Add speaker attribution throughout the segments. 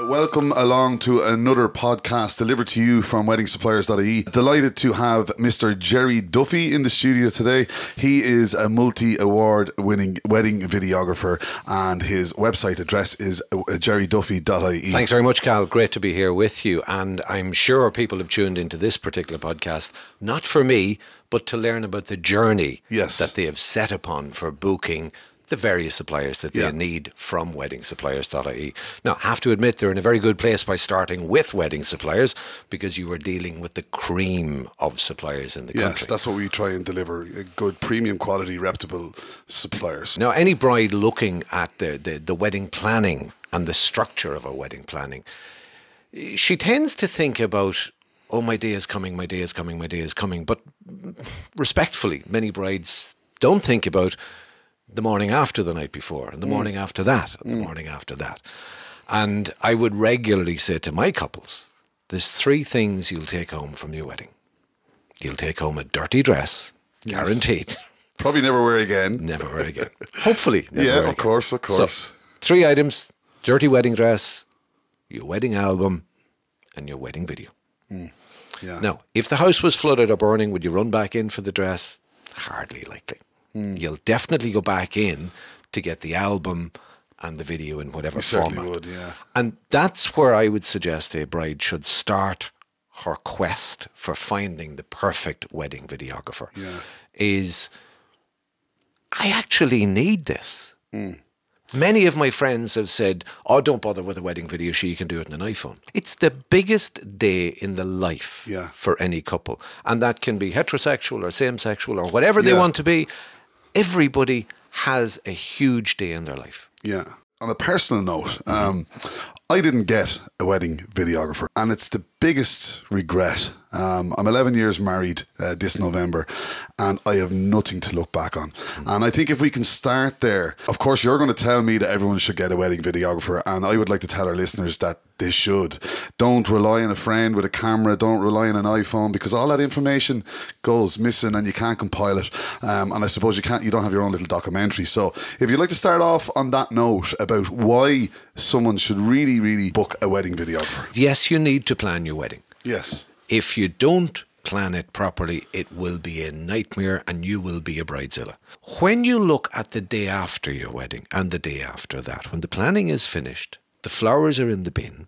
Speaker 1: Welcome along to another podcast delivered to you from Weddingsuppliers.ie. Delighted to have Mr. Jerry Duffy in the studio today. He is a multi-award winning wedding videographer and his website address is jerryduffy.ie.
Speaker 2: Thanks very much, Cal. Great to be here with you. And I'm sure people have tuned into this particular podcast, not for me, but to learn about the journey that they have set upon for booking the various suppliers that they need from Weddingsuppliers.ie. Now, I have to admit they're in a very good place by starting with Wedding Suppliers because you were dealing with the cream of suppliers in the country.
Speaker 1: Yes, that's what we try and deliver, good premium quality, reputable suppliers.
Speaker 2: Now, any bride looking at the wedding planning and the structure of a wedding planning, she tends to think about, oh, my day is coming, my day is coming, my day is coming. But respectfully, many brides don't think about the morning after the night before, and the morning after that, and the morning after that. And I would regularly say to my couples, there's three things you'll take home from your wedding. You'll take home a dirty dress, guaranteed.
Speaker 1: Probably never wear again.
Speaker 2: Never wear again. Hopefully never wear again.
Speaker 1: Of course.
Speaker 2: So, three items: dirty wedding dress, your wedding album, and your wedding video. Now, if the house was flooded or burning, would you run back in for the dress? Hardly likely. You'll definitely go back in to get the album and the video in whatever format.
Speaker 1: Certainly would, yeah.
Speaker 2: And that's where I would suggest a bride should start her quest for finding the perfect wedding videographer. Is, I actually need this. Many of my friends have said, oh, don't bother with a wedding video, you can do it on an iPhone. It's the biggest day in the life for any couple. And that can be heterosexual or same-sexual or whatever they want to be. Everybody has a huge day in their life. Yeah.
Speaker 1: On a personal note, I didn't get a wedding videographer, and it's the biggest regret. I'm 11 years married this November, and I have nothing to look back on. And I think if we can start there, of course, you're going to tell me that everyone should get a wedding videographer, and I would like to tell our listeners that they should. Don't rely on a friend with a camera. Don't rely on an iPhone, because all that information goes missing and you can't compile it. And I suppose you don't have your own little documentary. So if you'd like to start off on that note about why someone should really, really book a wedding videographer.
Speaker 2: Yes, you need to plan your wedding.
Speaker 1: Yes.
Speaker 2: If you don't plan it properly, it will be a nightmare and you will be a bridezilla. When you look at the day after your wedding and the day after that, when the planning is finished, the flowers are in the bin,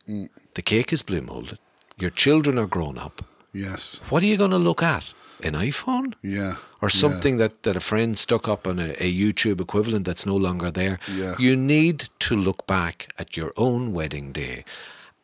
Speaker 2: the cake is blue molded, your children are grown up.
Speaker 1: Yes.
Speaker 2: What are you going to look at? An iPhone?
Speaker 1: Yeah.
Speaker 2: Or something that a friend stuck up on a YouTube equivalent that's no longer there?
Speaker 1: Yeah.
Speaker 2: You need to look back at your own wedding day,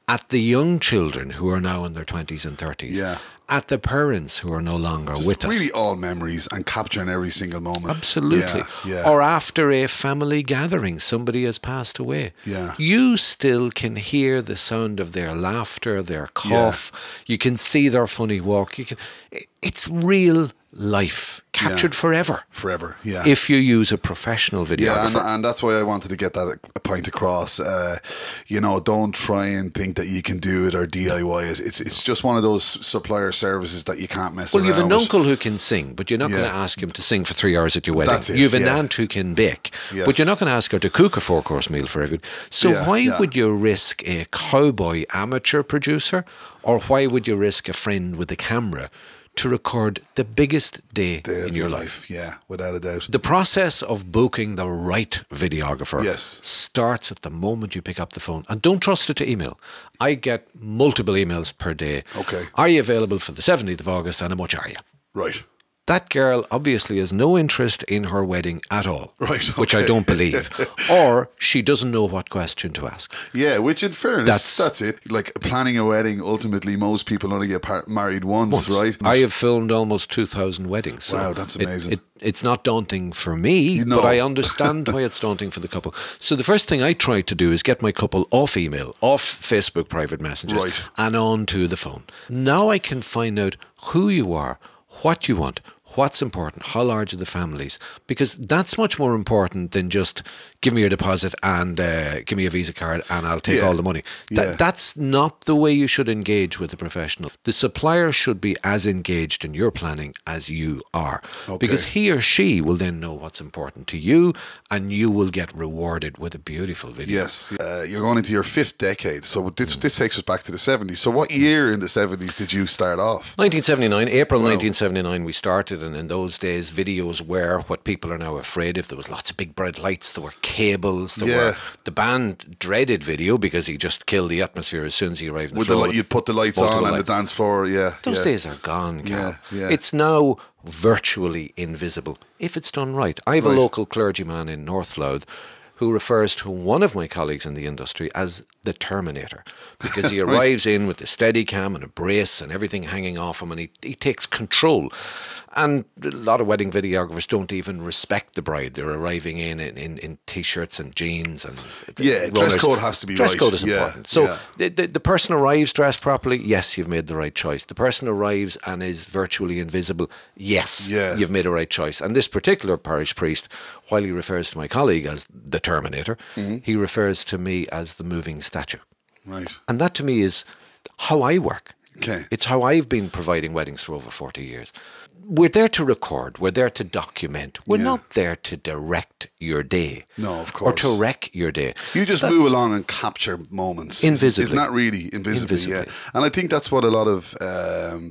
Speaker 2: at the young children who are now in their 20s and 30s, at the parents who are no longer with us.
Speaker 1: Really all memories and capturing every single moment.
Speaker 2: Absolutely. Or after a family gathering, somebody has passed away. You still can hear the sound of their laughter, their cough. You can see their funny walk. It's real life captured forever.
Speaker 1: Forever,
Speaker 2: if you use a professional videographer.
Speaker 1: And that's why I wanted to get that point across. You know, don't try and think that you can do it or DIY it. It's just one of those supplier services that you can't mess around with.
Speaker 2: Well, you have an uncle who can sing, but you're not going to ask him to sing for 3 hours at your wedding.
Speaker 1: That's it,
Speaker 2: you have an aunt who can bake, but you're not going to ask her to cook a 4-course meal for everyone. So why would you risk a cowboy amateur producer, or why would you risk a friend with a camera to record the biggest day in your life?
Speaker 1: Yeah, without a doubt.
Speaker 2: The process of booking the right videographer starts at the moment you pick up the phone. And don't trust it to email. I get multiple emails per day.
Speaker 1: Okay.
Speaker 2: Are you available for the 17th of August and how much are you?
Speaker 1: Right.
Speaker 2: That girl obviously has no interest in her wedding at all.
Speaker 1: Right.
Speaker 2: Which I don't believe. Or she doesn't know what question to ask.
Speaker 1: Yeah, which in fairness, that's it. Like planning a wedding, ultimately most people only get married once, right?
Speaker 2: I have filmed almost 2,000 weddings. So
Speaker 1: wow, that's amazing.
Speaker 2: It's not daunting for me, but I understand why it's daunting for the couple. So the first thing I try to do is get my couple off email, off Facebook private messages, and onto the phone. Now I can find out who you are, what you want, What's important? How large are the families? Because that's much more important than just give me your deposit and give me a Visa card and I'll take all the money. That's not the way you should engage with a professional. The supplier should be as engaged in your planning as you are, because he or she will then know what's important to you, and you will get rewarded with a beautiful video.
Speaker 1: Yes, you're going into your 5th decade, so this takes us back to the 70s. So what year in the 70s did you start off?
Speaker 2: 1979, April 1979 we started, and in those days videos were what people are now afraid of. There was lots of big bright lights, there were cables, the band dreaded video because he just killed the atmosphere as soon as he arrived in the road.
Speaker 1: You'd put the lights on the dance floor,
Speaker 2: Those days are gone, Cal.
Speaker 1: Yeah.
Speaker 2: It's now virtually invisible if it's done right. I have a local clergyman in North Louth who refers to one of my colleagues in the industry as the Terminator, because he arrives in with a Steadicam and a brace and everything hanging off him, and he takes control. And a lot of wedding videographers don't even respect the bride. They're arriving in T-shirts and jeans. And
Speaker 1: dress code has to be
Speaker 2: dress
Speaker 1: right.
Speaker 2: code is important. So the person arrives dressed properly, yes, you've made the right choice. The person arrives and is virtually invisible, yes, you've made a right choice. And this particular parish priest, while he refers to my colleague as the Terminator, he refers to me as the moving statue.
Speaker 1: Right.
Speaker 2: And that to me is how I work.
Speaker 1: Okay.
Speaker 2: It's how I've been providing weddings for over 40 years. We're there to record. We're there to document. We're not there to direct your day.
Speaker 1: No, of course.
Speaker 2: Or to wreck your day.
Speaker 1: You just move along and capture moments.
Speaker 2: Invisibly.
Speaker 1: Isn't that really invisibly? Yeah. And I think that's what a lot of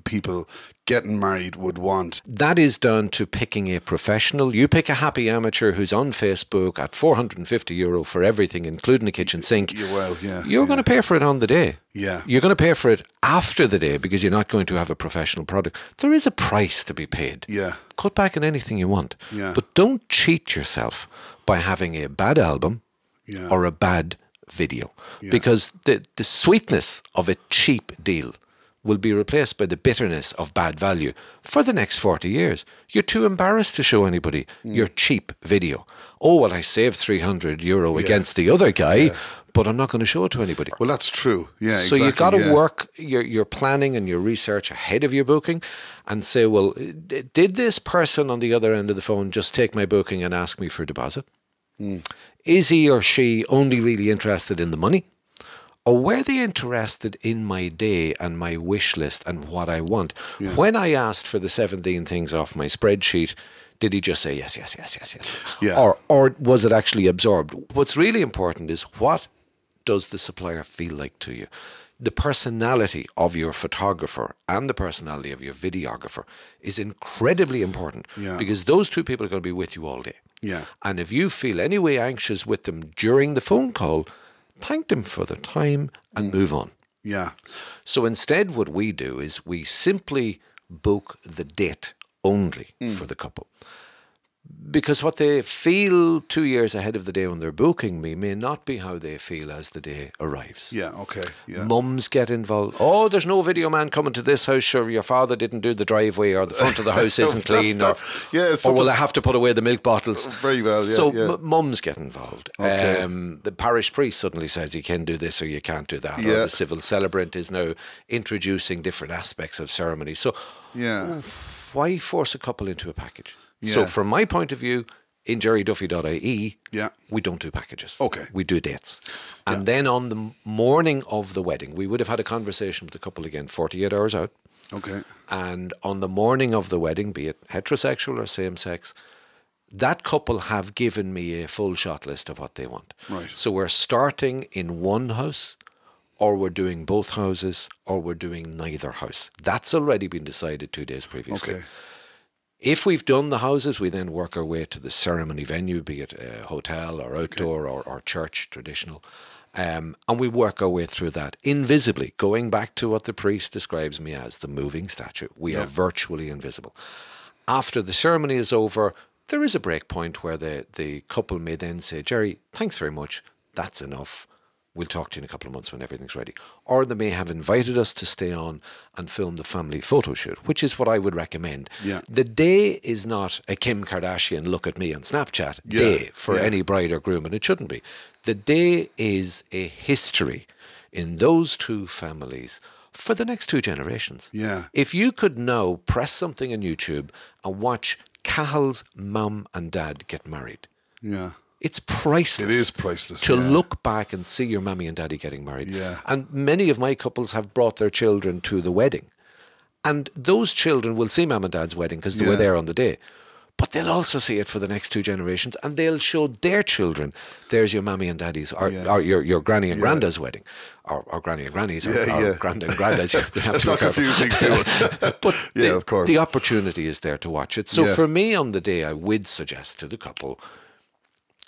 Speaker 1: people getting married would want.
Speaker 2: That is down to picking a professional. You pick a happy amateur who's on Facebook at €450 for everything, including the kitchen sink. You're going to pay for it on the day.
Speaker 1: Yeah.
Speaker 2: You're going to pay for it after the day because you're not going to have a professional product. There is a price to be paid.
Speaker 1: Yeah.
Speaker 2: Cut back on anything you want.
Speaker 1: Yeah.
Speaker 2: But don't cheat yourself by having a bad album or a bad video. Because the sweetness of a cheap deal will be replaced by the bitterness of bad value for the next 40 years. You're too embarrassed to show anybody your cheap video. Oh, well, I saved €300 against the other guy, but I'm not going to show it to anybody.
Speaker 1: Well, that's true. Yeah,
Speaker 2: so you've got to work your planning and your research ahead of your booking and say, well, did this person on the other end of the phone just take my booking and ask me for a deposit? Is he or she only really interested in the money? Or were they interested in my day and my wish list and what I want? When I asked for the 17 things off my spreadsheet, did he just say yes, yes, yes, yes, yes?
Speaker 1: Yeah.
Speaker 2: Or was it actually absorbed? What's really important is, what does the supplier feel like to you? The personality of your photographer and the personality of your videographer is incredibly important, because those two people are going to be with you all day.
Speaker 1: Yeah.
Speaker 2: And if you feel any way anxious with them during the phone call, thank them for the time and move on.
Speaker 1: Yeah.
Speaker 2: So instead, what we do is we simply book the date only for the couple. Because what they feel 2 years ahead of the day when they're booking me may not be how they feel as the day arrives.
Speaker 1: Yeah, okay. Yeah.
Speaker 2: Mums get involved. Oh, there's no video man coming to this house. Sure, your father didn't do the driveway, or the front of the house isn't clean, or will I have to put away the milk bottles?
Speaker 1: Very well, yeah.
Speaker 2: So mums get involved.
Speaker 1: Okay.
Speaker 2: The parish priest suddenly says you can do this or you can't do that. Or the civil celebrant is now introducing different aspects of ceremony. So why force a couple into a package? So from my point of view, in jerryduffy.ie, we don't do packages.
Speaker 1: Okay.
Speaker 2: We do dates. And then on the morning of the wedding, we would have had a conversation with the couple again, 48 hours out.
Speaker 1: Okay.
Speaker 2: And on the morning of the wedding, be it heterosexual or same-sex, that couple have given me a full shot list of what they want.
Speaker 1: Right.
Speaker 2: So we're starting in one house, or we're doing both houses, or we're doing neither house. That's already been decided 2 days previously.
Speaker 1: Okay.
Speaker 2: If we've done the houses, we then work our way to the ceremony venue, be it a hotel or outdoor or church, traditional. And we work our way through that invisibly, going back to what the priest describes me as, the moving statue. We are virtually invisible. After the ceremony is over, there is a break point where the couple may then say, Jerry, thanks very much. That's enough. We'll talk to you in a couple of months when everything's ready. Or they may have invited us to stay on and film the family photo shoot, which is what I would recommend.
Speaker 1: Yeah.
Speaker 2: The day is not a Kim Kardashian look at me on Snapchat day for any bride or groom, and it shouldn't be. The day is a history in those two families for the next 2 generations.
Speaker 1: Yeah.
Speaker 2: If you could now press something on YouTube and watch Cahill's mum and dad get married,
Speaker 1: Yeah.
Speaker 2: it's priceless.
Speaker 1: It is priceless.
Speaker 2: To look back and see your mummy and daddy getting married.
Speaker 1: Yeah.
Speaker 2: And many of my couples have brought their children to the wedding. And those children will see mum and dad's wedding because they were there on the day. But they'll also see it for the next 2 generations, and they'll show their children, there's your mammy and daddy's, or your granny and granddad's wedding, or granny and granny's, or grand and granddad's.
Speaker 1: Let's not confuse things too much.
Speaker 2: But
Speaker 1: of course.
Speaker 2: The opportunity is there to watch it. So for me on the day, I would suggest to the couple,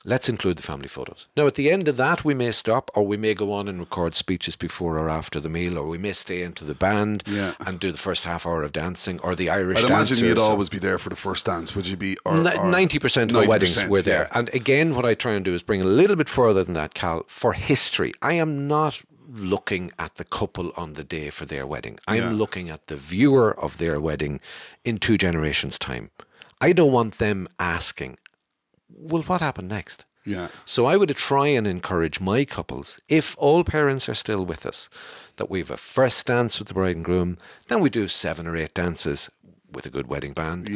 Speaker 2: let's include the family photos. Now, at the end of that, we may stop, or we may go on and record speeches before or after the meal, or we may stay into the band and do the first half hour of dancing, or the Irish dance.
Speaker 1: I'd imagine you'd always be there for the first dance, would you be?
Speaker 2: 90% of the weddings were there. And again, what I try and do is bring a little bit further than that, Cal, for history. I am not looking at the couple on the day for their wedding. I am looking at the viewer of their wedding in 2 generations' time. I don't want them asking, well, what happened next?
Speaker 1: Yeah.
Speaker 2: So I would try and encourage my couples, if all parents are still with us, that we have a first dance with the bride and groom, then we do 7 or 8 dances with a good wedding band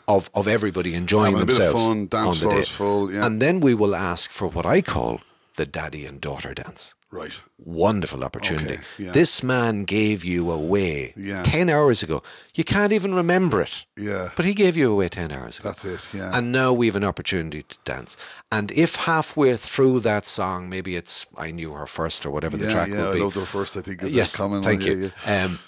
Speaker 2: of everybody enjoying themselves.
Speaker 1: A bit of fun, dance floor is full. Yeah.
Speaker 2: And then we will ask for what I call the daddy and daughter dance.
Speaker 1: Right.
Speaker 2: Wonderful opportunity.
Speaker 1: Okay, yeah.
Speaker 2: This man gave you away 10 hours ago. You can't even remember it.
Speaker 1: Yeah.
Speaker 2: But he gave you away 10 hours ago.
Speaker 1: That's it, yeah.
Speaker 2: And now we have an opportunity to dance. And if halfway through that song, maybe it's I Knew Her First or whatever the track will be.
Speaker 1: I Loved Her First, I think is a common
Speaker 2: thank
Speaker 1: one.
Speaker 2: you.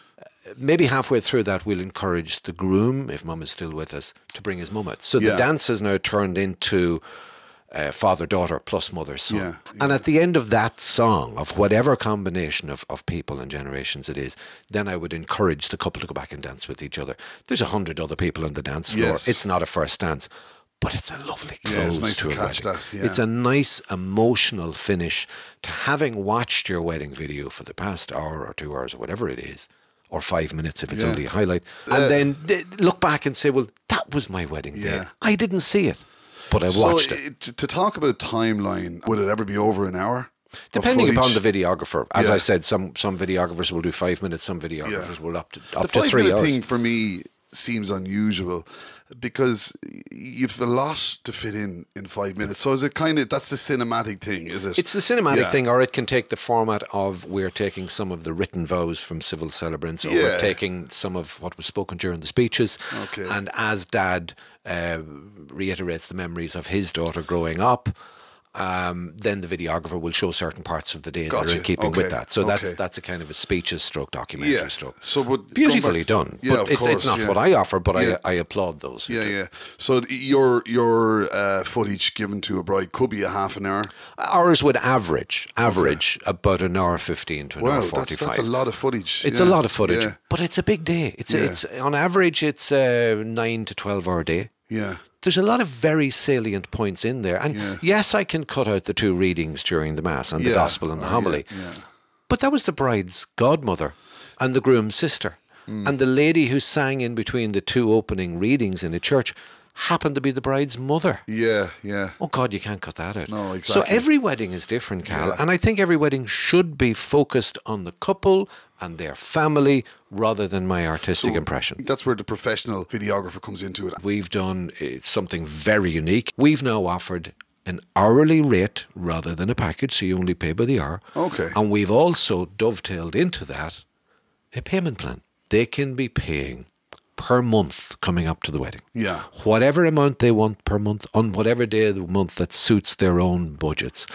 Speaker 2: Maybe halfway through that, we'll encourage the groom, if mum is still with us, to bring his mum out. So the dance has now turned into father, daughter, plus mother, son.
Speaker 1: Yeah.
Speaker 2: And at the end of that song, of whatever combination of people and generations it is, then I would encourage the couple to go back and dance with each other. There's 100 other people on the dance floor.
Speaker 1: Yes.
Speaker 2: It's not a first dance, but it's a lovely close
Speaker 1: it's nice
Speaker 2: to
Speaker 1: to
Speaker 2: a
Speaker 1: catch
Speaker 2: wedding.
Speaker 1: that,
Speaker 2: It's a nice emotional finish to having watched your wedding video for the past hour or 2 hours or whatever it is, or 5 minutes if it's only a highlight, and then look back and say, well, that was my wedding day. I didn't see it, but I watched it.
Speaker 1: To talk about timeline, would it ever be over an hour?
Speaker 2: Depending upon the videographer. As I said, some videographers will do 5 minutes, some videographers will up to 3 hours.
Speaker 1: The 5 minute thing for me seems unusual because you've a lot to fit in 5 minutes. So is it kind of, that's the cinematic thing, is it?
Speaker 2: It's the cinematic thing, or it can take the format of we're taking some of the written vows from civil celebrants, or we're taking some of what was spoken during the speeches. And as Dad reiterates the memories of his daughter growing up, then the videographer will show certain parts of the day that are in keeping with that. So that's a kind of a speeches stroke documentary stroke.
Speaker 1: So
Speaker 2: beautifully done.
Speaker 1: Yeah,
Speaker 2: but it's not what I offer, but I applaud those.
Speaker 1: So your footage given to a bride could be a half an hour?
Speaker 2: Ours would average about an hour 15 to an hour 45.
Speaker 1: That's a lot of footage.
Speaker 2: It's a lot of footage, but it's a big day. It's on average it's a 9 to 12 hour day.
Speaker 1: Yeah.
Speaker 2: There's a lot of very salient points in there. And yes, I can cut out the 2 readings during the Mass and the Gospel and the homily. But that was the bride's godmother and the groom's sister. And the lady who sang in between the 2 opening readings in a church happened to be the bride's mother. Oh God, you can't cut that out.
Speaker 1: No, exactly.
Speaker 2: So every wedding is different, Cal. And I think every wedding should be focused on the couple and their family rather than my artistic impression.
Speaker 1: That's where the professional videographer comes into it.
Speaker 2: We've done something very unique. We've now offered an hourly rate rather than a package, so you only pay by the hour.
Speaker 1: Okay.
Speaker 2: And we've also dovetailed into that a payment plan. They can be paying per month coming up to the wedding.
Speaker 1: Yeah.
Speaker 2: Whatever amount they want per month on whatever day of the month that suits their own budgets.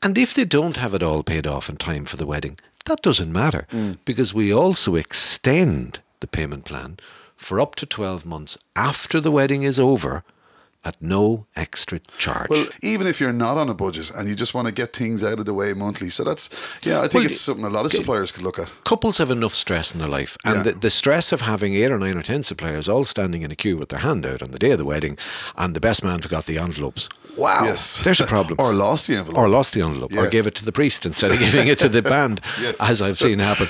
Speaker 2: And if they don't have it all paid off in time for the wedding, that doesn't matter because we also extend the payment plan for up to 12 months after the wedding is over at no extra charge.
Speaker 1: Well, even if you're not on a budget and you just want to get things out of the way monthly. So that's, I think it's something a lot of suppliers could look at.
Speaker 2: Couples have enough stress in their life. And the stress of having 8 or 9 or 10 suppliers all standing in a queue with their hand out on the day of the wedding and the best man forgot the envelopes. Wow, there's a problem.
Speaker 1: Or lost the envelope.
Speaker 2: Or gave it to the priest instead of giving it to the band, as I've seen happen.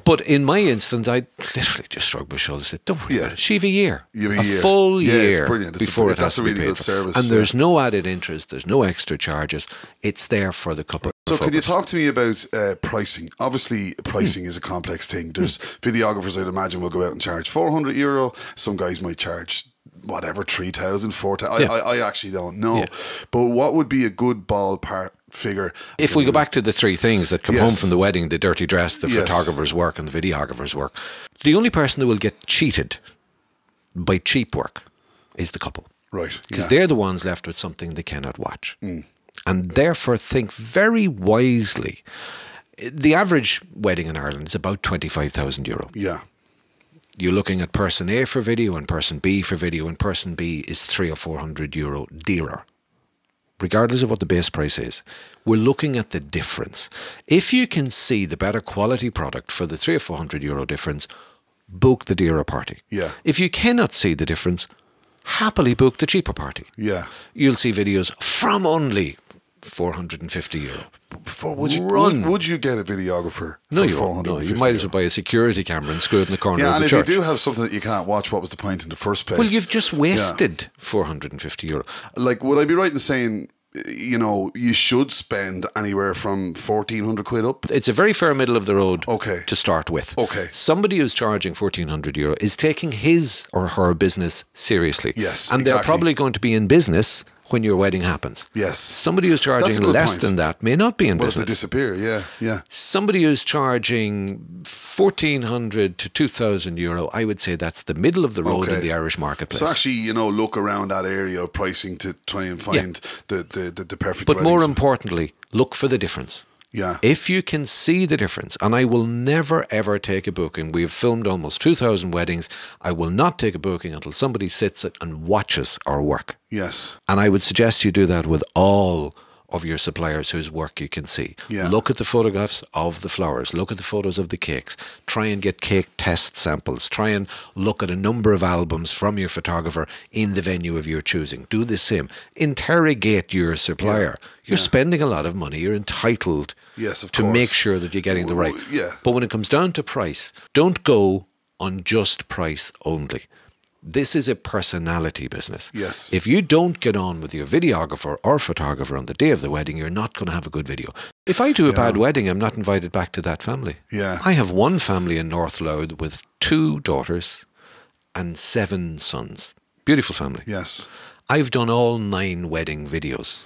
Speaker 2: But in my instance, I literally just shrugged my shoulders and said, don't worry about it. She have a year. A full year
Speaker 1: it's brilliant.
Speaker 2: before it has
Speaker 1: that's
Speaker 2: to
Speaker 1: a
Speaker 2: be
Speaker 1: really
Speaker 2: paid
Speaker 1: good
Speaker 2: for.
Speaker 1: service.
Speaker 2: And there's no added interest, there's no extra charges. It's there for the couple.
Speaker 1: So could you talk to me about pricing? Obviously, pricing is a complex thing. There's videographers, I'd imagine, will go out and charge €400. Some guys might charge whatever, 3,000, 4,000. I actually don't know. Yeah. But what would be a good ballpark figure?
Speaker 2: If we go back to the three things that come home from the wedding, the dirty dress, the photographer's work and the videographer's work, the only person that will get cheated by cheap work is the couple.
Speaker 1: Right.
Speaker 2: Because they're the ones left with something they cannot watch. And therefore think very wisely. The average wedding in Ireland is about €25,000.
Speaker 1: Yeah.
Speaker 2: You're looking at person A for video and person B for video, and person B is €300 or €400 dearer. Regardless of what the base price is, we're looking at the difference. If you can see the better quality product for the €300 or €400 difference, book the dearer party.
Speaker 1: Yeah.
Speaker 2: If you cannot see the difference, happily book the cheaper party.
Speaker 1: Yeah.
Speaker 2: You'll see videos from only €450.
Speaker 1: Would you get a videographer?
Speaker 2: No, you won't. No, you might as well buy a security camera and screw it in the corner of the church.
Speaker 1: And if you do have something that you can't watch, what was the point in the first place?
Speaker 2: Well, you've just wasted €450.
Speaker 1: Like, would I be right in saying, you know, you should spend anywhere from 1,400 quid up?
Speaker 2: It's a very fair middle of the road to start with.
Speaker 1: Okay.
Speaker 2: Somebody who's charging €1,400 is taking his or her business seriously.
Speaker 1: Yes,
Speaker 2: and they're probably going to be in business when your wedding happens.
Speaker 1: Yes.
Speaker 2: Somebody who's charging less than that may not be in business.
Speaker 1: If they disappear, yeah.
Speaker 2: Somebody who's charging €1,400 to €2,000, I would say that's the middle of the road in the Irish marketplace.
Speaker 1: So actually, you know, look around that area of pricing to try and find the perfect
Speaker 2: But
Speaker 1: weddings.
Speaker 2: more importantly, look for the difference.
Speaker 1: Yeah.
Speaker 2: If you can see the difference, and I will never ever take a booking. We've filmed almost 2,000 weddings. I will not take a booking until somebody sits and watches our work.
Speaker 1: Yes.
Speaker 2: And I would suggest you do that with all of your suppliers whose work you can see.
Speaker 1: Yeah.
Speaker 2: Look at the photographs of the flowers. Look at the photos of the cakes. Try and get cake test samples. Try and look at a number of albums from your photographer in the venue of your choosing. Do the same. Interrogate your supplier. You're spending a lot of money. You're entitled to make sure that you're getting the right.
Speaker 1: Yeah.
Speaker 2: But when it comes down to price, don't go on just price only. This is a personality business.
Speaker 1: Yes.
Speaker 2: If you don't get on with your videographer or photographer on the day of the wedding, you're not going to have a good video. If I do a bad wedding, I'm not invited back to that family.
Speaker 1: Yeah.
Speaker 2: I have one family in North Louth with 2 daughters and 7 sons. Beautiful family.
Speaker 1: Yes.
Speaker 2: I've done all 9 wedding videos,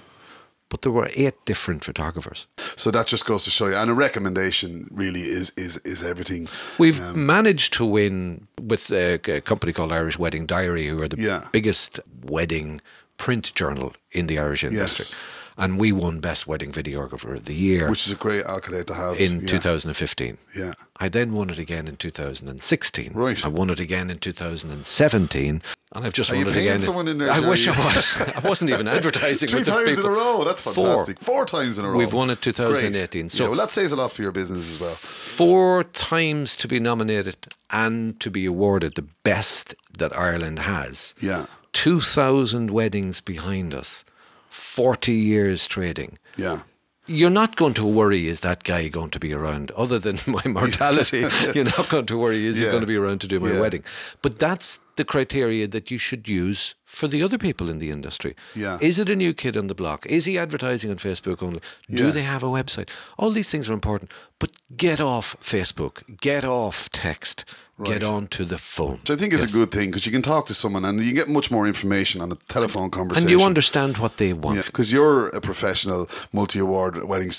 Speaker 2: but there were 8 different photographers.
Speaker 1: So that just goes to show you. And a recommendation really is everything.
Speaker 2: We've managed to win with a company called Irish Wedding Diary, who are the biggest wedding print journal in the Irish industry.
Speaker 1: Yes.
Speaker 2: And we won Best Wedding Videographer of the Year.
Speaker 1: Which is a great accolade to have.
Speaker 2: In 2015.
Speaker 1: Yeah.
Speaker 2: I then won it again in 2016.
Speaker 1: Right.
Speaker 2: I won it again in 2017. And I've just won it again.
Speaker 1: Are you paying someone in there?
Speaker 2: I wish I was. I wasn't even advertising.
Speaker 1: 3 times in a row. That's fantastic. 4 times in a row.
Speaker 2: We've won it 2018.
Speaker 1: Great.
Speaker 2: So
Speaker 1: well, that says a lot for your business as well.
Speaker 2: 4 times to be nominated and to be awarded the best that Ireland has.
Speaker 1: Yeah.
Speaker 2: 2,000 weddings behind us. 40 years trading.
Speaker 1: Yeah.
Speaker 2: You're not going to worry, is that guy going to be around? Other than my mortality, you're not going to worry, is he going to be around to do my wedding? But that's the criteria that you should use for the other people in the industry.
Speaker 1: Yeah.
Speaker 2: Is it a new kid on the block? Is he advertising on Facebook only? Do they have a website? All these things are important, but get off Facebook, get off text, get on to the phone.
Speaker 1: So I think it's a good thing because you can talk to someone and you get much more information on a telephone conversation.
Speaker 2: And you understand what they want.
Speaker 1: Because you're a professional multi-award wedding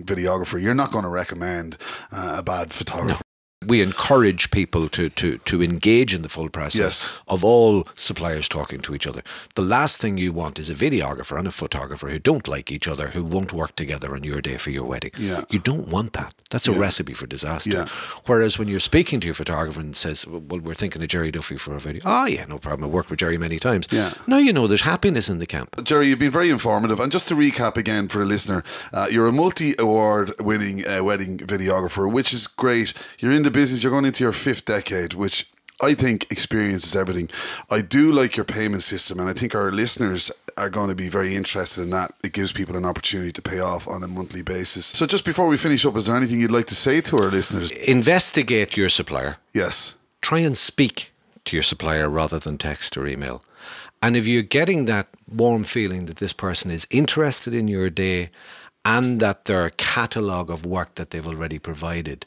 Speaker 1: videographer. You're not going to recommend a bad photographer.
Speaker 2: No. We encourage people to engage in the full process of all suppliers talking to each other. The last thing you want is a videographer and a photographer who don't like each other, who won't work together on your day for your wedding.
Speaker 1: Yeah.
Speaker 2: You don't want that. That's a recipe for disaster. Whereas when you're speaking to your photographer and says, well, we're thinking of Jerry Duffy for a video. Oh, yeah, no problem. I've worked with Jerry many times.
Speaker 1: Yeah.
Speaker 2: Now you know there's happiness in the camp.
Speaker 1: Jerry, you've been very informative. And just to recap again for a listener, you're a multi-award winning wedding videographer, which is great. You're in the business, you're going into your 5th decade, which I think experience is everything. I do like your payment system, and I think our listeners are going to be very interested in that. It gives people an opportunity to pay off on a monthly basis. So just before we finish up, is there anything you'd like to say to our listeners?
Speaker 2: Investigate your supplier.
Speaker 1: Yes.
Speaker 2: Try and speak to your supplier rather than text or email. And if you're getting that warm feeling that this person is interested in your day and that their catalogue of work that they've already provided,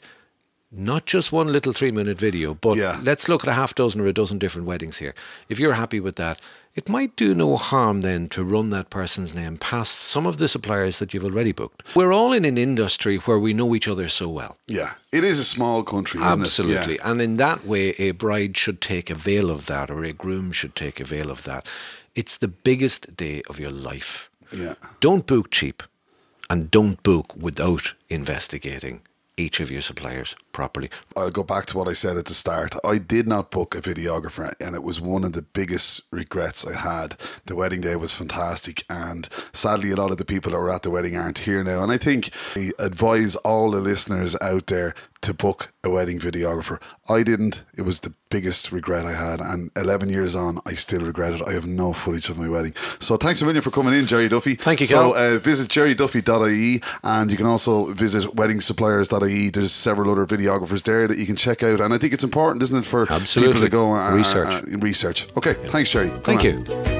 Speaker 2: not just one little 3-minute video, but let's look at a half dozen or a dozen different weddings here. If you're happy with that, it might do no harm then to run that person's name past some of the suppliers that you've already booked. We're all in an industry where we know each other so well.
Speaker 1: Yeah, it is a small country, isn't it?
Speaker 2: Absolutely. And in that way, a bride should take avail of that, or a groom should take avail of that. It's the biggest day of your life.
Speaker 1: Yeah.
Speaker 2: Don't book cheap, and don't book without investigating each of your suppliers properly.
Speaker 1: I'll go back to what I said at the start. I did not book a videographer, and it was one of the biggest regrets I had. The wedding day was fantastic, and sadly a lot of the people that were at the wedding aren't here now. And I think I advise all the listeners out there to book a wedding videographer. I didn't. It was the biggest regret I had, and 11 years on, I still regret it. I have no footage of my wedding. So thanks a million for coming in, Jerry Duffy.
Speaker 2: Thank you, Cal.
Speaker 1: So visit jerryduffy.ie, and you can also visit Weddingsuppliers.ie. There's several other videographers there that you can check out, and I think it's important, isn't it, for people to go and research. Okay, thanks, Jerry.
Speaker 2: Thank you.